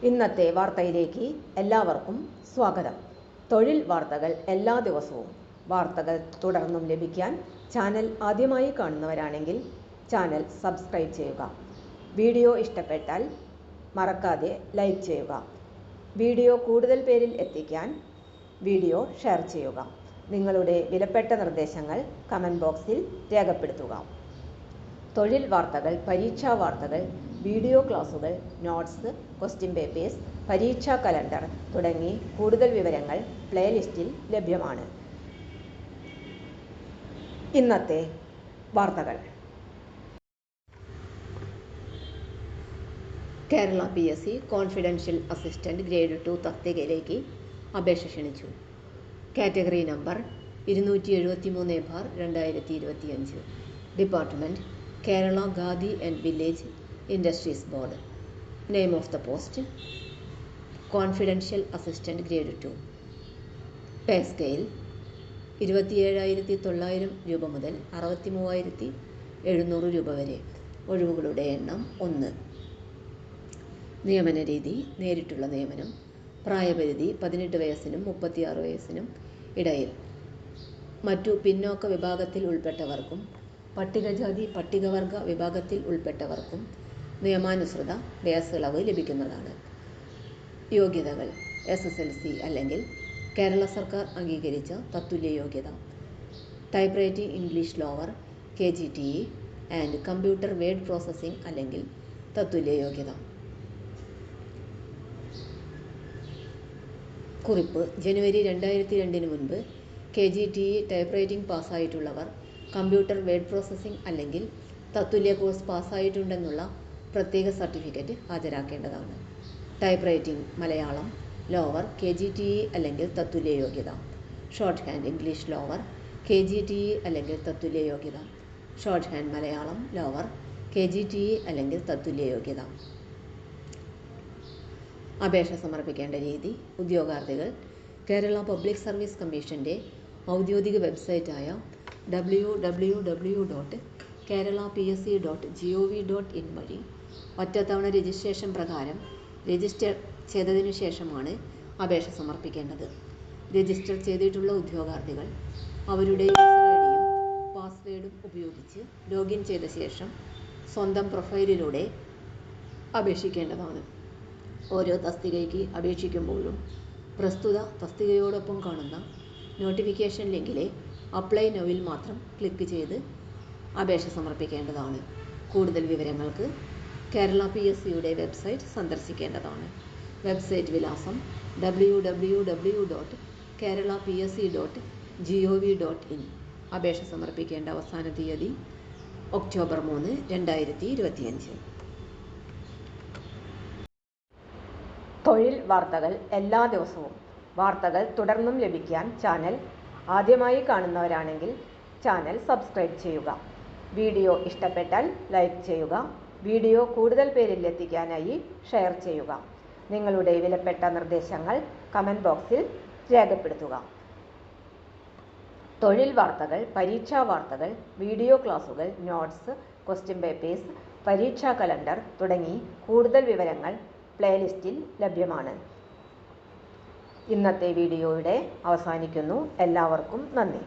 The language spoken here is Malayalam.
ഇന്നത്തെ വാർത്തയിലേക്ക് എല്ലാവർക്കും സ്വാഗതം. തൊഴിൽ വാർത്തകൾ എല്ലാ ദിവസവും വാർത്തകൾ തുടർന്നും ലഭിക്കാൻ ചാനൽ ആദ്യമായി കാണുന്നവരാണെങ്കിൽ ചാനൽ സബ്സ്ക്രൈബ് ചെയ്യുക. വീഡിയോ ഇഷ്ടപ്പെട്ടാൽ മറക്കാതെ ലൈക്ക് ചെയ്യുക. വീഡിയോ കൂടുതൽ പേരിൽ എത്തിക്കാൻ വീഡിയോ ഷെയർ ചെയ്യുക. നിങ്ങളുടെ വിലപ്പെട്ട നിർദ്ദേശങ്ങൾ കമൻറ്റ് ബോക്സിൽ രേഖപ്പെടുത്തുക. തൊഴിൽ വാർത്തകൾ, പരീക്ഷാ വാർത്തകൾ, വീഡിയോ ക്ലാസുകൾ, നോട്ട്സ്, ക്വസ്റ്റ്യൻ പേപ്പേഴ്സ്, പരീക്ഷാ കലണ്ടർ തുടങ്ങി കൂടുതൽ വിവരങ്ങൾ പ്ലേലിസ്റ്റിൽ ലഭ്യമാണ്. ഇന്നത്തെ വാർത്തകൾ. Kerala PSC confidential assistant grade 2 തസ്തികയിലേക്ക് അപേക്ഷ ക്ഷണിച്ചു. Category number 273/2025. Department Kerala khadi and village industries board. Name of the post confidential assistant grade 2. Pay scale 27,900 രൂപ മുതൽ 63,700 രൂപ വരെ. ഒഴിവുകളുടെ എണ്ണം 1. നിയമന രീതി നേരിട്ടുള്ള നിയമനം. പ്രായപരിധി 18 വയസ്സിനും 36 വയസ്സിനും ഇടയിൽ. മറ്റു പിന്നോക്ക വിഭാഗത്തിൽ ഉൾപ്പെട്ടവർക്കും പട്ടികജാതി പട്ടികവർഗ വിഭാഗത്തിൽ ഉൾപ്പെട്ടവർക്കും നിയമാനുസൃത വയസ്സിളവ് ലഭിക്കുന്നതാണ്. യോഗ്യതകൾ: SSLC അല്ലെങ്കിൽ കേരള സർക്കാർ അംഗീകരിച്ച തത്തുല്യ യോഗ്യത. Type writing English lower KGTE and computer word processing അല്ലെങ്കിൽ തത്തുല്യ യോഗ്യത. കുറിപ്പ്: ജനുവരി 2002 മുൻപ് KGTE ടൈപ്പ് റൈറ്റിംഗ് പാസ്സായിട്ടുള്ളവർ കമ്പ്യൂട്ടർ വേഡ് പ്രോസസ്സിംഗ് അല്ലെങ്കിൽ തത്തുല്യ കോഴ്സ് പാസ്സായിട്ടുണ്ടെന്നുള്ള പ്രത്യേക സർട്ടിഫിക്കറ്റ് ഹാജരാക്കേണ്ടതാണ്. Type writing Malayalam lower KGTE അല്ലെങ്കിൽ തത്തുല്യ യോഗ്യത. Shorthand English lower KGTE അല്ലെങ്കിൽ തത്തുല്യ യോഗ്യത. Shorthand Malayalam lower KGTE അല്ലെങ്കിൽ തത്തുല്യ യോഗ്യത. അപേക്ഷ സമർപ്പിക്കേണ്ട രീതി: ഉദ്യോഗാർത്ഥികൾ കേരള പബ്ലിക് സർവീസ് കമ്മീഷന്റെ ഔദ്യോഗിക വെബ്സൈറ്റായ www.keralapsc.gov.in വഴി ഒറ്റത്തവണ രജിസ്ട്രേഷൻ പ്രകാരം രജിസ്റ്റർ ചെയ്തതിനു ശേഷമാണ് അപേക്ഷ സമർപ്പിക്കേണ്ടത്. രജിസ്റ്റർ ചെയ്തിട്ടുള്ള ഉദ്യോഗാർത്ഥികൾ അവരുടെ യൂസർ ഐഡിയും പാസ്വേഡും ഉപയോഗിച്ച് ലോഗിൻ ചെയ്ത ശേഷം സ്വന്തം പ്രൊഫൈലിലൂടെ അപേക്ഷിക്കേണ്ടതാണ്. ഓരോ തസ്തികയ്ക്ക് അപേക്ഷിക്കുമ്പോഴും പ്രസ്തുത തസ്തികയോടൊപ്പം കാണുന്ന നോട്ടിഫിക്കേഷൻ ലിങ്കിലെ അപ്ലൈ നൗവിൽ മാത്രം ക്ലിക്ക് ചെയ്ത് അപേക്ഷ സമർപ്പിക്കേണ്ടതാണ്. കൂടുതൽ വിവരങ്ങൾക്ക് കേരള PSCയുടെ വെബ്സൈറ്റ് സന്ദർശിക്കേണ്ടതാണ്. വെബ്സൈറ്റ് വിലാസം www.keralapsc.gov.in. അപേക്ഷ സമർപ്പിക്കേണ്ട അവസാന തീയതി ഒക്ടോബർ 3, 2025. തൊഴിൽ വാർത്തകൾ എല്ലാ ദിവസവും വാർത്തകൾ തുടർന്നും ലഭിക്കാൻ ചാനൽ ആദ്യമായി കാണുന്നവരാണെങ്കിൽ ചാനൽ സബ്സ്ക്രൈബ് ചെയ്യുക. വീഡിയോ ഇഷ്ടപ്പെട്ടാൽ ലൈക്ക് ചെയ്യുക. വീഡിയോ കൂടുതൽ പേരിൽ എത്തിക്കാനായി ഷെയർ ചെയ്യുക. നിങ്ങളുടെ വിലപ്പെട്ട നിർദ്ദേശങ്ങൾ കമൻറ്റ് ബോക്സിൽ രേഖപ്പെടുത്തുക. തൊഴിൽ വാർത്തകൾ, പരീക്ഷാ വാർത്തകൾ, വീഡിയോ ക്ലാസുകൾ, നോട്ട്സ്, ക്വസ്റ്റ്യൻ പേപ്പേഴ്സ്, പരീക്ഷാ കലണ്ടർ തുടങ്ങി കൂടുതൽ വിവരങ്ങൾ പ്ലേലിസ്റ്റിൽ ലഭ്യമാണ്. ഇന്നത്തെ വീഡിയോയുടെ അവസാനിക്കുന്നു. എല്ലാവർക്കും നന്ദി.